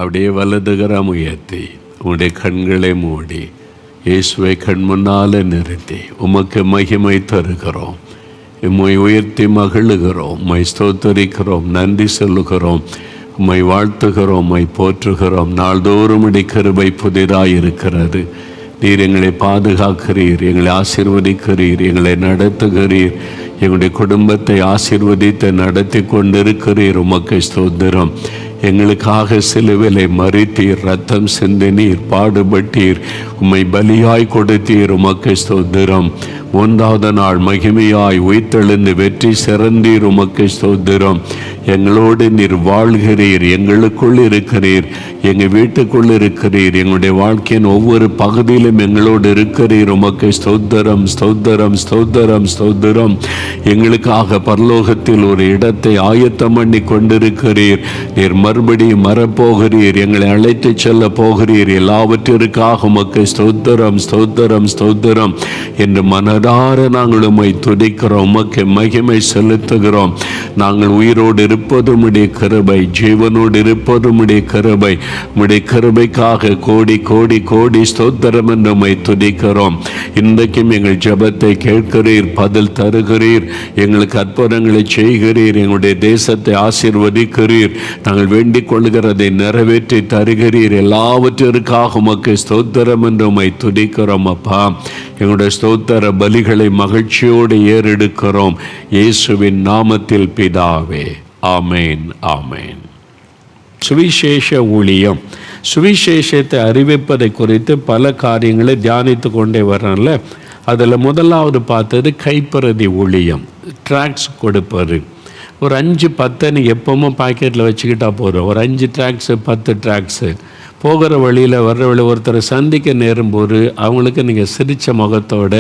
அப்படியே வலதுகரம் உயர்த்தி உங்களுடைய கண்களை மூடி இயேசுவை கண் முன்னால நிறுத்தி உமக்கு மகிமை தருகிறோம். உம்மை உயர்த்தி மகிழுகிறோம், உம்மை ஸ்தோத்தரிக்கிறோம், நன்றி சொல்லுகிறோம், உம்மை வாழ்த்துகிறோம், உம்மை போற்றுகிறோம். நாள்தோறும் உம்முடைய கிருபை புதிதாக இருக்கிறது. நீர் எங்களை பாதுகாக்கிறீர், எங்களை ஆசீர்வதிக்கிறீர், எங்களை நடத்துகிறீர், எங்களுடைய குடும்பத்தை ஆசீர்வதித்து நடத்தி கொண்டிருக்கிறீர். உமக்கு ஸ்தோத்திரம். எங்களுக்காக சிலுவிலை மறித்தீர், ரத்தம் சிந்தினீர், பாடுபட்டீர், உம்மை பலியாய் கொடுத்தீர். உமக்கு ஸ்தோத்திரம். 1வது நாள் மகிமையாய் உயிர்த்தெழுந்து வெற்றி சிறந்தீர். உமக்கு ஸ்தோத்திரம். எங்களோடு நீர் வாழ்கிறீர், எங்களுக்குள் இருக்கிறீர், எங்கள் வீட்டுக்குள் இருக்கிறீர், எங்களுடைய வாழ்க்கையின் ஒவ்வொரு பகுதியிலும் எங்களோடு இருக்கிறீர். உமக்கு ஸ்தோத்திரம், ஸ்தோத்திரம், ஸ்தோத்திரம், ஸ்தோத்திரம். எங்களுக்காக பரலோகத்தில் ஒரு இடத்தை ஆயத்தம் பண்ணி கொண்டிருக்கிறீர். நீர் மறுபடியும் மறப்போகிறீர், எங்களை அழைத்து செல்ல போகிறீர். எல்லாவற்றிற்காக உமக்கு ஸ்தோத்திரம், ஸ்தோத்திரம், ஸ்தோத்திரம் என்று மனதார நாங்கள் உம்மை துதிக்கிறோம். உமக்கு மகிமை செலுத்துகிறோம். நாங்கள் உயிரோடு இருப்பது உம்முடைய கிருபை, ஜீவனோடு இருப்பது உம்முடைய கிருபை. உம்முடைய கிருபைக்காக கோடி கோடி கோடி ஸ்தோத்திரம் என்று உம்மை துதிக்கிறோம். இன்றைக்கும் எங்கள் ஜெபத்தை கேட்கிறீர், பதில் தருகிறீர், எங்களுக்கு அற்புதங்களை செய்கிறீர், எங்களுடைய தேசத்தை ஆசீர்வதிக்கிறீர், நாங்கள் வேண்டிக் கொள்கிறதை நிறைவேற்றி தருகிறீர். எல்லாவற்றிற்காக உமக்கு ஸ்தோத்திரம் என்று உம்மை துதிக்கிறோம். அப்பா, எங்களுடைய ஸ்தோத்திர பலிகளை மகிழ்ச்சியோடு ஏறெடுக்கிறோம். இயேசுவின் நாமத்தில் பிதாவே, ஆமேன், ஆமேன். சுவிசேஷ ஊழியம். சுவிசேஷத்தை அறிவிப்பதை குறித்து பல காரியங்களை தியானித்து கொண்டே வர்றோம்ல. அதில் முதலாவது பார்த்தது கைப்பிரதி ஊழியம், ட்ராக்ஸ் கொடுப்பது. ஒரு 5-10 எப்பவும் பாக்கெட்டில் வச்சுக்கிட்டா போதும். ஒரு 5 ட்ராக்ஸு 10 ட்ராக்ஸு போகிற வழியில் வர்ற வழி ஒருத்தரை சந்திக்க நேரும்போது அவங்களுக்கு நீங்கள் சிரித்த முகத்தோட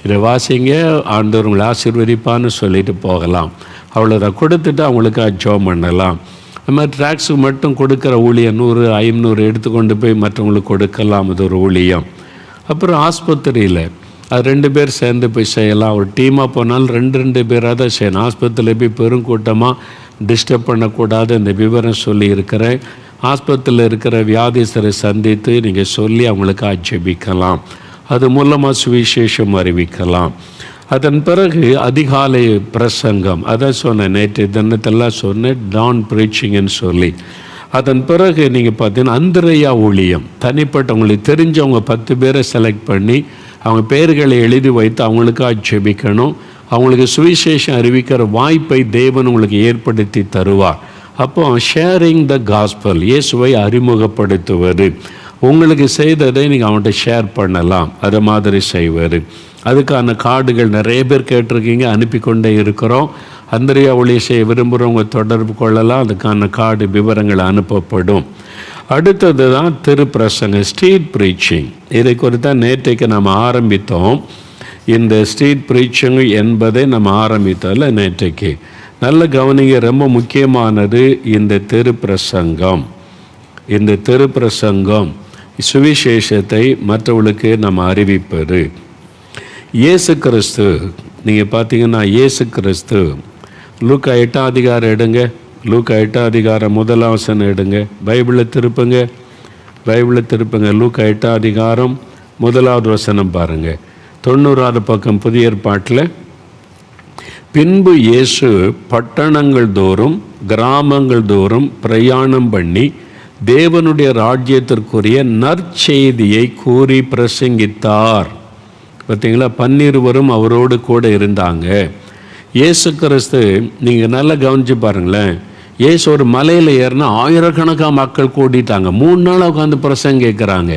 இதை வாசிங்க, ஆண்டவர் உங்களை ஆசீர்வதிப்பான்னு சொல்லிட்டு போகலாம். அவ்வளோதான். கொடுத்துட்டு அவங்களுக்கு ஜெபம் பண்ணலாம். அது மாதிரி ட்ராக்ஸுக்கு மட்டும் கொடுக்குற ஊழியம் 100-500 எடுத்துக்கொண்டு போய் மற்றவங்களுக்கு கொடுக்கலாம். அது ஒரு ஊழியம். அப்புறம் ஆஸ்பத்திரியில் அது 2 பேர் சேர்ந்து போய் செய்யலாம். ஒரு டீமாக போனாலும் 2 பேராக தான் செய்யணும். ஆஸ்பத்திரியில் போய் பெருங்கூட்டமாக டிஸ்டர்ப் பண்ணக்கூடாது. இந்த விவரம் சொல்லி இருக்கிறேன். ஆஸ்பத்திரியில் இருக்கிற வியாதிசரை சந்தித்து நீங்கள் சொல்லி அவங்களுக்கு ஜெபிக்கலாம். அது மூலமாக சுவிசேஷம் அறிவிக்கலாம். அதன் பிறகு அதிகாலை பிரசங்கம், அதை சொன்னேன், நேற்று தினத்தெல்லாம் சொன்னேன், டான் ப்ரீச்சிங்னு சொல்லி. அதன் பிறகு நீங்கள் பார்த்தீங்கன்னா அந்திரையா ஊழியம். தனிப்பட்ட உங்களுக்கு தெரிஞ்சவங்க 10 பேரை செலக்ட் பண்ணி அவங்க பெயர்களை எழுதி வைத்து அவங்களுக்காக ஜெபிக்கணும். அவங்களுக்கு சுவிசேஷம் அறிவிக்கிற வாய்ப்பை தேவன் உங்களுக்கு ஏற்படுத்தி தருவார். அப்போ ஷேரிங் த காஸ்பல், இயேசுவை அறிமுகப்படுத்துவது. உங்களுக்கு செய்ததை நீங்கள் அவன்கிட்ட ஷேர் பண்ணலாம். அதை மாதிரி செய்வார். அதுக்கான கார்டுகள் நிறைய பேர் கேட்டிருக்கீங்க, அனுப்பி கொண்டே இருக்கிறோம். அந்திரையா ஊழியம் செய்ய விரும்புகிறவங்க தொடர்பு கொள்ளலாம். அதுக்கான கார்டு விவரங்கள் அனுப்பப்படும். அடுத்தது தான் திருப்பிரசங்க, ஸ்ட்ரீட் ப்ரீச்சிங். இதை குறித்து தான் நேற்றைக்கு நம்ம ஆரம்பித்தோம். இந்த ஸ்ட்ரீட் ப்ரீச்சிங் என்பதை நம்ம ஆரம்பித்தோம்ல நேற்றைக்கு. நல்ல கவனிங்க, ரொம்ப முக்கியமானது இந்த திருப்பிரசங்கம். இந்த திருப்பிரசங்கம் சுவிசேஷத்தை மற்றவர்களுக்கு நம்ம அறிவிப்பது. இயேசு கிறிஸ்து, நீங்கள் பார்த்தீங்கன்னா இயேசு கிறிஸ்து லூக்கா 8ஆம் அதிகாரம் எடுங்க. லூக்கா 8ஆம் அதிகாரம் 1ஆம் வசனம் எடுங்க. பைபிளை திருப்புங்க, லூக்கா 8ஆம் அதிகாரம் 1வது வசனம் பாருங்கள். 90வது பக்கம் புதிய ஏற்பாட்டில். பின்பு இயேசு பட்டணங்கள் தோறும் கிராமங்கள் தோறும் பிரயாணம் பண்ணி தேவனுடைய ராஜ்யத்திற்குரிய நற்செய்தியை கூறி பிரசங்கித்தார். பார்த்தீங்களா, 12 அவரோடு கூட இருந்தாங்க. இயேசு கிறிஸ்து, நீங்கள் நல்லா கவனித்து பாருங்களேன், இயேசு ஒரு மலையில் ஏறினா ஆயிரக்கணக்கான மக்கள் கூட்டிட்டாங்க. 3 நாள் உட்காந்து பிரசங்கம் கேட்குறாங்க.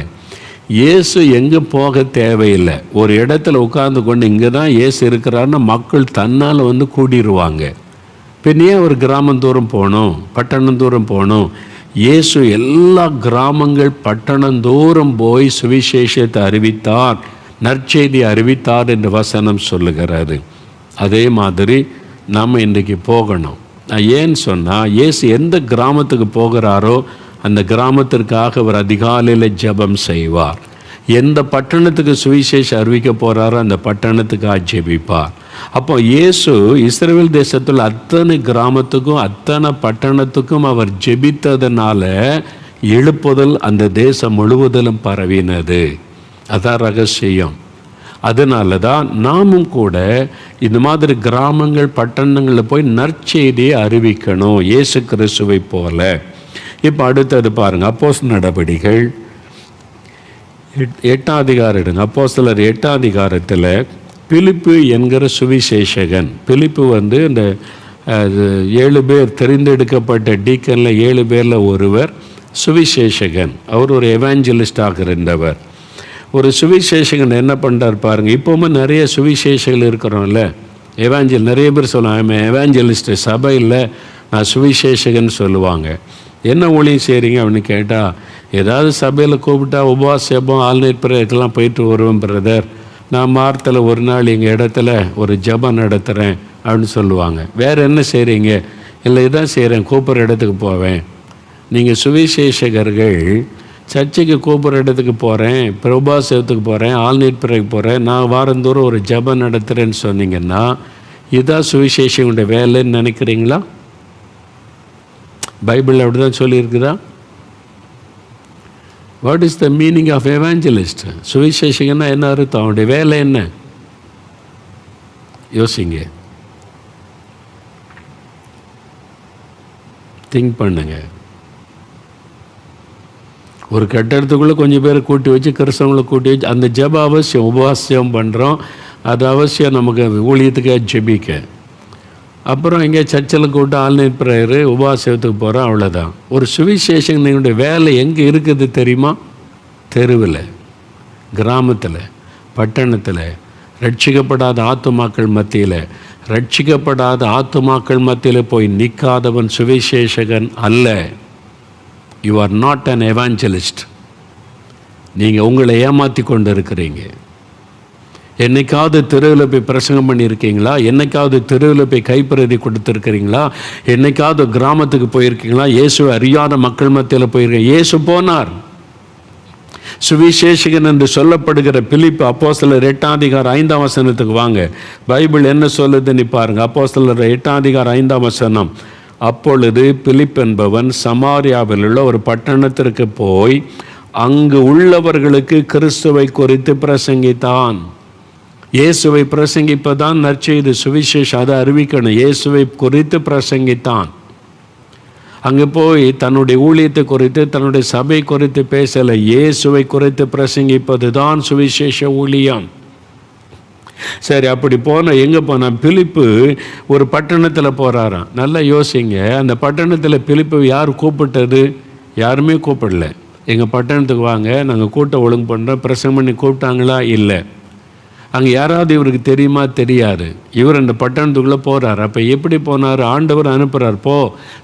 இயேசு எங்கே போக தேவையில்லை. ஒரு இடத்துல உட்கார்ந்து கொண்டு இங்கே தான் இயேசு இருக்கிறாருன்னா மக்கள் தன்னால் வந்து கூடிடுவாங்க. பின்னே ஒரு கிராமந்தோறும் போகணும், பட்டணந்தோறும் போகணும். இயேசு எல்லா கிராமங்கள் பட்டணந்தோறும் போய் சுவிசேஷத்தை அறிவித்தார், நற்செய்தி அறிவித்தார் என்று வசனம் சொல்லுகிறாரு. அதே மாதிரி நம்ம இன்றைக்கு போகணும். நான் ஏன்னு சொன்னால், இயேசு எந்த கிராமத்துக்கு போகிறாரோ அந்த கிராமத்திற்காக அவர் அதிகாலையில் ஜெபம் செய்வார். எந்த பட்டணத்துக்கு சுவிசேஷம் அறிவிக்க போகிறாரோ அந்த பட்டணத்துக்காக ஜெபிப்பார். அப்போ இயேசு இஸ்ரவேல் தேசத்தில் அத்தனை கிராமத்துக்கும் அத்தனை பட்டணத்துக்கும் அவர் ஜெபித்ததுனால எழுப்புதல் அந்த தேசம் முழுவதிலும் பரவினது. அதான் ரகசியம். அதனால தான் நாமும் கூட இந்த மாதிரி கிராமங்கள் பட்டணங்களில் போய் நற்செய்தியை அறிவிக்கணும், இயேசு கிறிஸ்துவை போல. இப்போ அடுத்தது பாருங்கள், அப்போஸ்தலர் நடபடிகள் 8ஆம் அதிகாரம் எடுங்க. அப்போஸ்தலர் 8ஆம் அதிகாரத்தில் பிலிப்பு என்கிற சுவிசேஷகன், பிலிப்பு இந்த 7 பேர் தெரிந்தெடுக்கப்பட்ட டீக்கனில் 7 பேரில் ஒருவர் சுவிசேஷகன். அவர் ஒரு எவாஞ்சலிஸ்டாக இருந்தவர். ஒரு சுவிசேஷகன் என்ன பண்ணுறார் பாருங்கள். இப்போவுமே நிறைய சுவிசேஷங்கள் இருக்கிறோம்ல, நிறைய பேர் சொல்லுவாங்க எவாஞ்சலிஸ்ட், சபையில் நான் சுவிசேஷகன் சொல்லுவாங்க. என்ன ஊழியம் செய்கிறீங்க அப்படின்னு கேட்டால், ஏதாவது சபையில் கூப்பிட்டா உபவாசம் ஆல்நைட் பிரேயருக்கெல்லாம் போயிட்டு வருவேன் பிரதர், நான் வாரத்தில் ஒரு நாள் எங்கள் இடத்துல ஒரு ஜெபம் நடத்துகிறேன் அப்படின்னு சொல்லுவாங்க. வேறு என்ன செய்கிறீங்க? இல்லை இதான் செய்கிறேன், கூப்பிட்ற இடத்துக்கு போவேன். நீங்கள் சுவிசேஷகர்கள் சர்ச்சைக்கு கூப்பிட்ற இடத்துக்கு போகிறேன், பிரபாசத்துக்கு போகிறேன், ஆல்நைட் பிரேயருக்கு போகிறேன், நான் வாரந்தோறும் ஒரு ஜெபம் நடத்துகிறேன்னு சொன்னீங்கன்னா இதான் சுவிசேஷனுடைய வேலைன்னு நினைக்கிறீங்களா? பைபிள் அப்படி தான் சொல்லியிருக்குதா? What is the meaning of evangelist? சுவிசேஷகன்னா என்ன அர்த்தம்? அவனுடைய வேலை என்ன? யோசிங்க, திங்க் பண்ணுங்க. ஒரு கட்டடத்துக்குள்ளே கொஞ்சம் பேரை கூட்டி வச்சு, கிறிஸ்தவங்களை கூட்டி வச்சு அந்த ஜெப அவசியம், உபவாசம் பண்ணுறோம், அது அவசியம் நமக்கு ஊழியத்துக்காக ஜெபிக்க. அப்புறம் எங்கே சர்ச்சில் கூப்பிட்டு ஆன்லைன் ப்ரேயரு உபவாசத்துக்கு போகிறோம், அவ்வளோதான். ஒரு சுவிசேஷனுடைய வேலை எங்கே இருக்குது தெரியுமா? தெருவில், கிராமத்தில், பட்டணத்தில், ரட்சிக்கப்படாத ஆத்துமாக்கள் மத்தியில். ரட்சிக்கப்படாத ஆத்துமாக்கள் மத்தியில் போய் நிற்காதவன் சுவிசேஷகன் அல்ல. You are not an evangelist. நீங்கள் உங்களை ஏமாற்றி கொண்டு இருக்கிறீங்க. என்னைக்காவது தெருவில் போய் பிரசங்கம் பண்ணியிருக்கீங்களா? என்னைக்காவது தெருவில் போய் கைப்பிரதி கொடுத்துருக்கிறீங்களா? என்னைக்காவது கிராமத்துக்கு போயிருக்கீங்களா? இயேசுவை அறியாத மக்கள் மத்தியில் போயிருக்கீங்க. இயேசு போனார். சுவிசேஷகன் என்று சொல்லப்படுகிற பிலிப்பு, அப்போஸ்தலர் 8ஆம் அதிகாரம் 5ஆம் வசனத்துக்கு வாங்க. பைபிள் என்ன சொல்லுதுன்னு பாருங்க. அப்போஸ்தலர் 8ஆம் அதிகாரம் 5ஆம் வசனம். அப்பொழுது பிலிப் என்பவன் சமாரியாவில் உள்ள ஒரு பட்டணத்திற்கு போய் அங்கு உள்ளவர்களுக்கு கிறிஸ்துவை குறித்து பிரசங்கித்தான். இயேசுவை பிரசங்கிப்பதான் நற்செய்தி, சுவிசேஷம், அதை அறிவிக்கணும். இயேசுவை குறித்து பிரசங்கித்தான். அங்கே போய் தன்னுடைய ஊழியத்தை குறித்து, தன்னுடைய சபை குறித்து பேசலை. இயேசுவை குறித்து பிரசங்கிப்பது தான் சுவிசேஷ ஊழியம். சரி, அப்படி எங்கே போனால் பிலிப்பு ஒரு பட்டணத்தில் போகிறாராம். நல்லா யோசிங்க, அந்த பட்டணத்தில் பிலிப்பு யார் கூப்பிட்டது? யாருமே கூப்பிடல. எங்கள் பட்டணத்துக்கு வாங்க, நாங்கள் கூட்டம் ஒழுங்கு பண்ணுறோம், பிரசங்கம் பண்ணி கூப்பிட்டாங்களா? இல்லை. அங்கே யாராவது இவருக்கு தெரியுமா? தெரியாது. இவர் அந்த பட்டணத்துக்குள்ளே போகிறார். அப்போ எப்படி போனார்? ஆண்டவர் அனுப்புகிறார், போ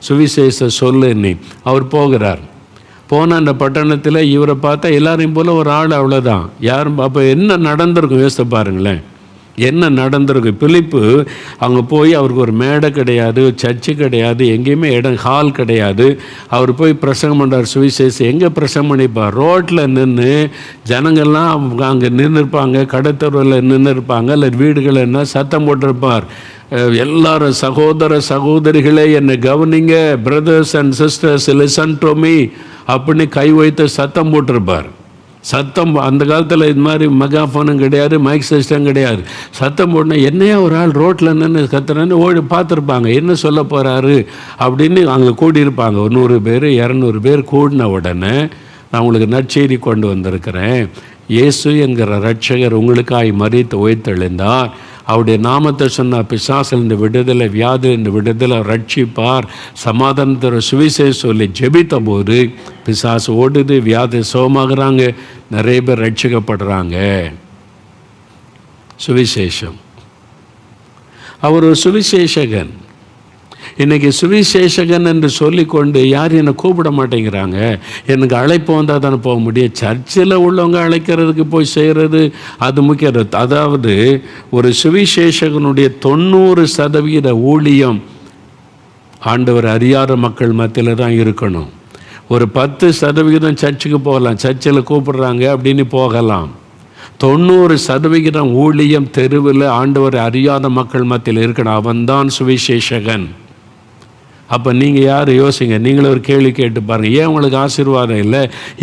சுவிசேஷ சொல்லுன்னு. அவர் போகிறார். போன அந்த பட்டணத்தில் இவரை பார்த்தா எல்லாரையும் போல் ஒரு ஆள், அவ்வளோதான். யாரும். அப்போ என்ன நடந்திருக்கும் யோசித்து பாருங்களேன், என்ன நடந்திருக்கு? பிலிப்பு அங்கே போய் அவருக்கு ஒரு மேடை கிடையாது, சர்ச்சு கிடையாது, எங்கேயுமே இடம், ஹால் கிடையாது. அவர் போய் பிரசங்கம் பண்ணுறார் சுவிசேஷம். எங்கே பிரசங்கம் பண்ணிப்பார்? ரோட்டில் நின்று ஜனங்கள்லாம் அங்கே நின்றுருப்பாங்க, கடைத்தெருவில் நின்று இருப்பாங்க, இல்லை வீடுகள் என்ன சத்தம் போட்டிருப்பார். எல்லாரும் சகோதர சகோதரிகளே என்னை கவனிங்க, brothers and sisters listen to me அப்படின்னு கை வைத்து சத்தம் போட்டிருப்பார். சத்தம் அந்த காலத்தில் இது மாதிரி மெகாஃபோனும் கிடையாது, மைக் சிஸ்டம் கிடையாது. சத்தம் போடணும், என்னையா ஒரு ஆள் ரோட்டில் நின்று கத்துறேன்னு ஓடி பார்த்துருப்பாங்க, என்ன சொல்ல போகிறாரு அப்படின்னு அங்கே கூடியிருப்பாங்க. ஒரு 100 பேர் 200 பேர் கூடின உடனே நான் உங்களுக்கு நற்செய்தி கொண்டு வந்திருக்கிறேன். இயேசு என்கிற ரட்சகர் உங்களுக்காய் மரித்து உயிர்த்தெழுந்தார். அவருடைய நாமத்தை சொன்னால் பிசாசிலிருந்து விடுதலை, வியாதிலிருந்து விடுதலை, ரட்சிப்பார், சமாதானத்தோட சுவிசேஷம் சொல்லி ஜெபித்த போது பிசாசு ஓடுது, வியாதி சுகமாகறாங்க, நிறைய பேர் ரட்சிக்கப்படுறாங்க. சுவிசேஷம். அவர் ஒரு சுவிசேஷகன். இன்றைக்கி சுவிசேஷகன் என்று சொல்லிக்கொண்டு யாரும் என்னை கூப்பிட மாட்டேங்கிறாங்க. எனக்கு அழைப்பு வந்தால் தானே போக முடியும். சர்ச்சில் உள்ளவங்க அழைக்கிறதுக்கு போய் செய்கிறது அது முக்கியம். அதாவது ஒரு சுவிசேஷகனுடைய 90% ஊழியம் ஆண்டவர் அறியாத மக்கள் மத்தியில் தான் இருக்கணும். ஒரு 10% சர்ச்சுக்கு போகலாம், சர்ச்சில் கூப்பிடுறாங்க அப்படின்னு போகலாம். 90% ஊழியம் தெருவில் ஆண்டவர் அறியாத மக்கள் மத்தியில் இருக்கணும். அவன்தான் சுவிசேஷகன். அப்போ நீங்கள் யார் யோசிங்க, நீங்களும் ஒரு கேள்வி கேட்டு பாருங்கள். ஏன் உங்களுக்கு ஆசீர்வாதம் இல்லை?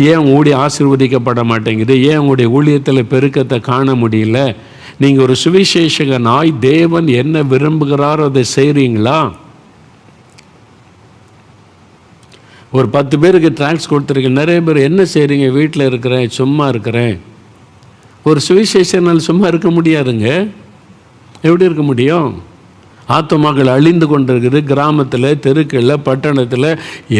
ஏன் ஊழிய ஆசீர்வதிக்கப்பட மாட்டேங்குது? ஏன் உங்களுடைய ஊழியத்தில் பெருக்கத்தை காண முடியல? நீங்கள் ஒரு சுவிசேஷகனாய் தேவன் என்ன விரும்புகிறாரோ அதை செய்கிறீங்களா? ஒரு 10 பேருக்கு ட்ராக்ஸ் கொடுத்துருக்கேன். நிறைய பேர் என்ன செய்கிறீங்க? வீட்டில் இருக்கிறேன், சும்மா இருக்கிறேன். ஒரு சுவிசேஷனால் சும்மா இருக்க முடியாதுங்க. எப்படி இருக்க முடியும்? ஆத்துமாக்கள் அழிந்து கொண்டிருக்குது. கிராமத்தில், தெருக்களில், பட்டணத்தில்,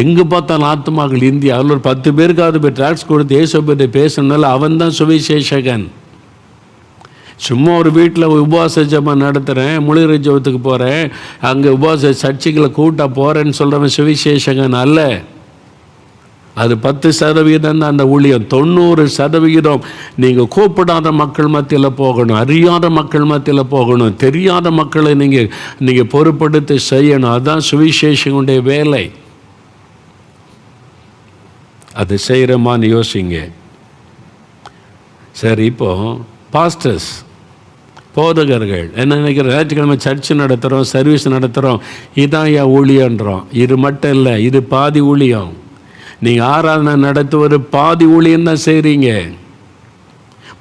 எங்கே பார்த்தாலும் ஆத்துமாக்கள். இந்தியாவில் ஒரு 10 பேருக்காவது போய் ட்ராக்ஸ் கொடுத்து இயேசுவை பற்றி பேசணுனால அவன் தான் சுவிசேஷகன். சும்மா ஒரு வீட்டில் உபவாச ஜெபம் நடத்துகிறேன், முழுகிற ஜெபத்துக்கு போகிறேன், அங்கே உபவாச சர்ச்சைகளை கூட்ட போகிறேன்னு சொல்கிறவன் சுவிசேஷகன் அல்ல. அது 10% தான் அந்த ஊழியம். 90% நீங்கள் கூப்பிடாத மக்கள் மத்தியில் போகணும், அறியாத மக்கள் மத்தியில் போகணும், தெரியாத மக்களை நீங்கள் பொறுப்படுத்தி செய்யணும். அதுதான் சுவிசேஷனுடைய வேலை. அது செய்கிறோமான்னு யோசிங்க. சரி, இப்போது பாஸ்டர்ஸ், போதகர்கள் என்ன நினைக்கிற? ஞாயிற்றுக்கிழமை சர்ச்சு நடத்துகிறோம், சர்வீஸ் நடத்துகிறோம், இதான் என் ஊழியன்றோம். இது மட்டும் இல்லை, இது பாதி ஊழியம். நீங்கள் ஆராதனை நடத்துவது பாதி ஊழியம் தான் செய்கிறீங்க.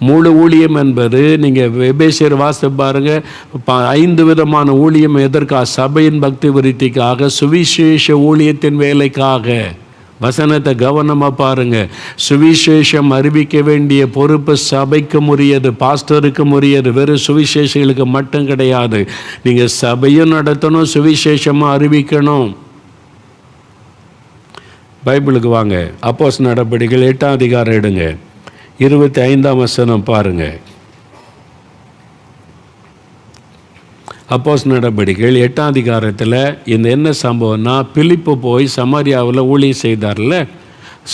முழு ஊழியம் என்பது, நீங்கள் எபேசியர் வாசித்து பாருங்கள், 5 விதமான ஊழியம். எதற்காக? சபையின் பக்தி விருத்திக்காக, சுவிசேஷ ஊழியத்தின் வேலைக்காக. வசனத்தை கவனமாக பாருங்கள். சுவிசேஷம் அறிவிக்க வேண்டிய பொறுப்பு சபைக்கு உரியது, பாஸ்டருக்கு உரியது. வெறும் சுவிசேஷங்களுக்கு மட்டும் கிடையாது. நீங்கள் சபையும் நடத்தணும், சுவிசேஷமாக அறிவிக்கணும். பைபிளுக்கு வாங்க. அப்போஸ்தலர் நடபடிகள் 8ஆம் அதிகாரம் எடுங்க, 25ஆம் வசனம் பாருங்கள். அப்போஸ்தலர் நடபடிகள் 8ஆம் அதிகாரத்தில் இந்த என்ன சம்பவம்னா, பிலிப்பு போய் சமாரியாவில் ஊழியம் செய்தார்ல,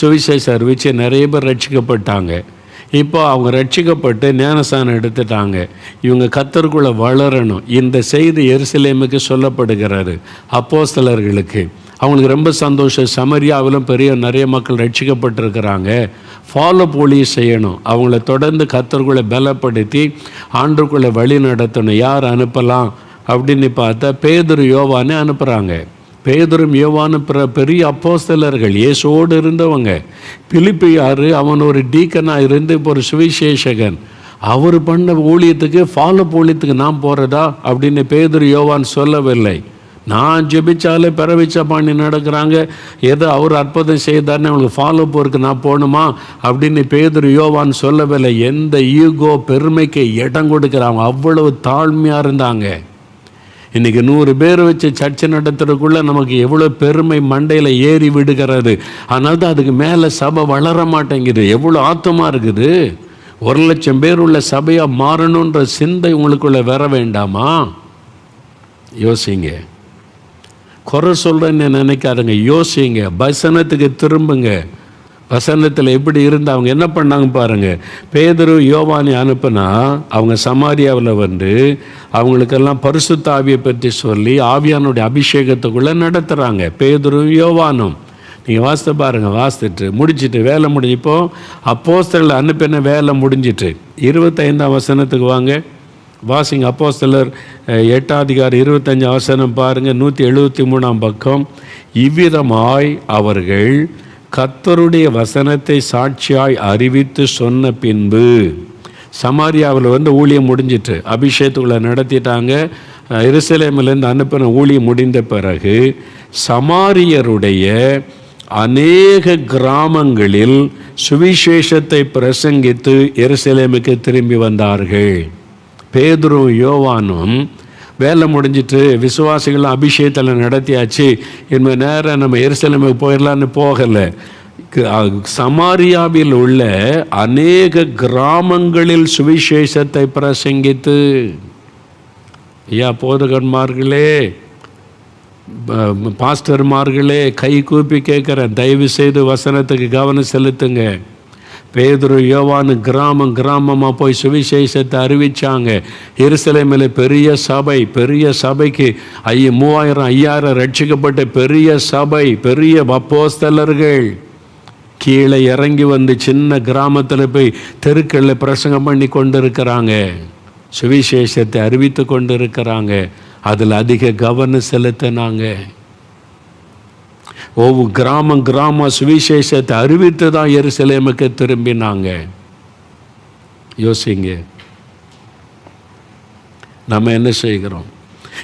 சுவிசேஷ அறிவிச்சு நிறைய பேர் ரட்சிக்கப்பட்டாங்க. இப்போ அவங்க ரட்சிக்கப்பட்டு ஞானஸ்தானம் எடுத்துட்டாங்க. இவங்க கர்த்தருக்குள்ளே வளரணும். இந்த செய்தி எருசலேமுக்கு சொல்லப்படுகிறது, அப்போஸ்தலர்களுக்கு. அவங்களுக்கு ரொம்ப சந்தோஷம். சமரியாவிலும் நிறைய மக்கள் ரட்சிக்கப்பட்டிருக்கிறாங்க. ஃபாலோ போலி செய்யணும். அவங்கள தொடர்ந்து கர்த்தருக்குள்ளே பலப்படுத்தி ஆண்டுக்குள்ளே வழி நடத்தணும். யார் அனுப்பலாம் அப்படின்னு பார்த்தா பேதுரு யோவானே அனுப்புகிறாங்க. பேதுரும் யோவானு பெரிய அப்போஸ்தலர்கள், இயேசுவோடு இருந்தவங்க. பிலிப்பு யார்? அவன் ஒரு டீக்கனாக இருந்து இப்போ ஒரு சுவிசேஷகன். அவர் பண்ண ஊழியத்துக்கு, ஃபாலோ ஊழியத்துக்கு நான் போகிறதா அப்படின்னு பேதுரு யோவான் சொல்லவில்லை. நான் ஜெபிச்சாலே பிறவிச்சா பண்ணி நடக்கிறாங்க, ஏதோ அவர் அற்புதம் செய்தார்னு அவங்களுக்கு ஃபாலோ போருக்கு நான் போகணுமா அப்படின்னு பேதுரு யோவான் சொல்லவில்லை. எந்த ஈகோ, பெருமைக்கு இடம் கொடுக்குறாங்க. அவ்வளவு தாழ்மையாக இருந்தாங்க. இன்றைக்கி 100 பேர் வச்சு சர்ச்சை நடத்துறதுக்குள்ளே நமக்கு எவ்வளோ பெருமை மண்டையில் ஏறி விடுகிறது. அதனால தான் அதுக்கு மேலே சபை வளர மாட்டேங்குது. எவ்வளோ ஆத்தமாக இருக்குது. 1,00,000 பேர் உள்ள சபையாக மாறணுன்ற சிந்தை உங்களுக்குள்ளே வர வேண்டாமா? யோசிங்க. குறை சொல்கிறேன்னு நினைக்காதுங்க, யோசிங்க. வசனத்துக்கு திரும்புங்க. வசனத்தில் எப்படி இருந்து அவங்க என்ன பண்ணாங்க பாருங்கள். பேதுரு யோவானை அனுப்புனா அவங்க சமாரியாவில் வந்து அவங்களுக்கெல்லாம் பரிசுத்த ஆவியை பற்றி சொல்லி ஆவியானுடைய அபிஷேகத்துக்குள்ளே நடத்துகிறாங்க. பேதுரு யோவானும் நீங்கள் வாசித்து பாருங்கள். வாசித்துட்டு முடிச்சுட்டு வேலை முடிஞ்சு, இப்போது அப்போஸ்தலர்கள் அனுப்பின வேலை முடிஞ்சிட்டு 25ஆம் வசனத்துக்கு வாங்க, வாசிங்க. அப்போஸ்தலர் 8ஆம் அதிகாரம் 25ஆம் வசனம் பாருங்கள், 173ஆம் பக்கம். இவ்விதமாய் அவர்கள் கர்த்தருடைய வசனத்தை சாட்சியாய் அறிவித்து சொன்ன பின்பு, சமாரியாவில் வந்து ஊழியம் முடிஞ்சிட்டு அபிஷேகத்துக்குள்ளே நடத்திட்டாங்க. எருசலேமிலேருந்து அனுப்பின ஊழியம் முடிந்த பிறகு சமாரியருடைய அநேக கிராமங்களில் சுவிசேஷத்தை பிரசங்கித்து எருசலேமுக்கு திரும்பி வந்தார்கள். பேதுரும் யோவானும் வேலை முடிஞ்சிட்டு விசுவாசிகளும் அபிஷேகத்தில் நடத்தியாச்சு, இனிமேல் நேரம் நம்ம எருசலேமுக்கு போயிடலான்னு போகலை. சமாரியாவில் உள்ள அநேக கிராமங்களில் சுவிசேஷத்தை பிரசங்கித்து. ஐயா போதகன்மார்களே, பாஸ்டர்மார்களே, கை கூப்பி கேட்குறேன், தயவு செய்து வசனத்துக்கு கவனம் செலுத்துங்க. பேதுரு யோவானு கிராமமாக போய் சுவிசேஷத்தை அறிவித்தாங்க. எருசலேமில் பெரிய சபை, பெரிய சபைக்கு 3000 5000 ரட்சிக்கப்பட்ட பெரிய சபை, பெரிய அப்போஸ்தலர்கள் கீழே இறங்கி வந்து சின்ன கிராமத்தில் போய் தெருக்களில் பிரசங்கம் பண்ணி கொண்டு இருக்கிறாங்க, சுவிசேஷத்தை அறிவித்து கொண்டு இருக்கிறாங்க. அதில் அதிக கவனம் செலுத்தினாங்க. ஒவ்வொரு கிராமம் சுவிசேஷத்தை அறிவித்து தான் எருசலேமுக்கு திரும்பினாங்க. யோசிங்க, நம்ம என்ன செய்கிறோம்?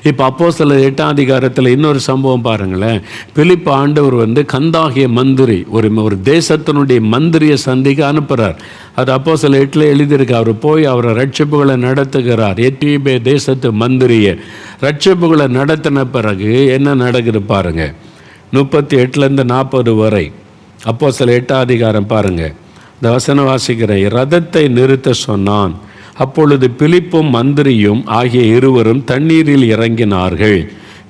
இப்போ அப்போஸ்தலர் 8ஆம் அதிகாரத்தில் இன்னொரு சம்பவம் பாருங்களேன். பிலிப்பு ஆண்டவர் கந்தாகிய மந்திரி, ஒரு தேசத்தினுடைய மந்திரியை சந்திக்க அனுப்புகிறார். அது அப்போஸ்தலர் 8 எழுதியிருக்கு. அவர் போய் அவரை ரட்சிப்புகளை நடத்துகிறார். எத்தியோப்பியா தேசத்து மந்திரியை ரட்சிப்புகளை நடத்தின பிறகு என்ன நடக்குது பாருங்க. 38 40 வரை அப்போஸ்தலர் 8ஆம் அதிகாரம் பாருங்க. இந்த வசனம் வாசிக்கிறேன். ரதத்தை நிறுத்த சொன்னான். அப்பொழுது பிலிப்பும் மந்திரியும் ஆகிய இருவரும் தண்ணீரில் இறங்கினார்கள்.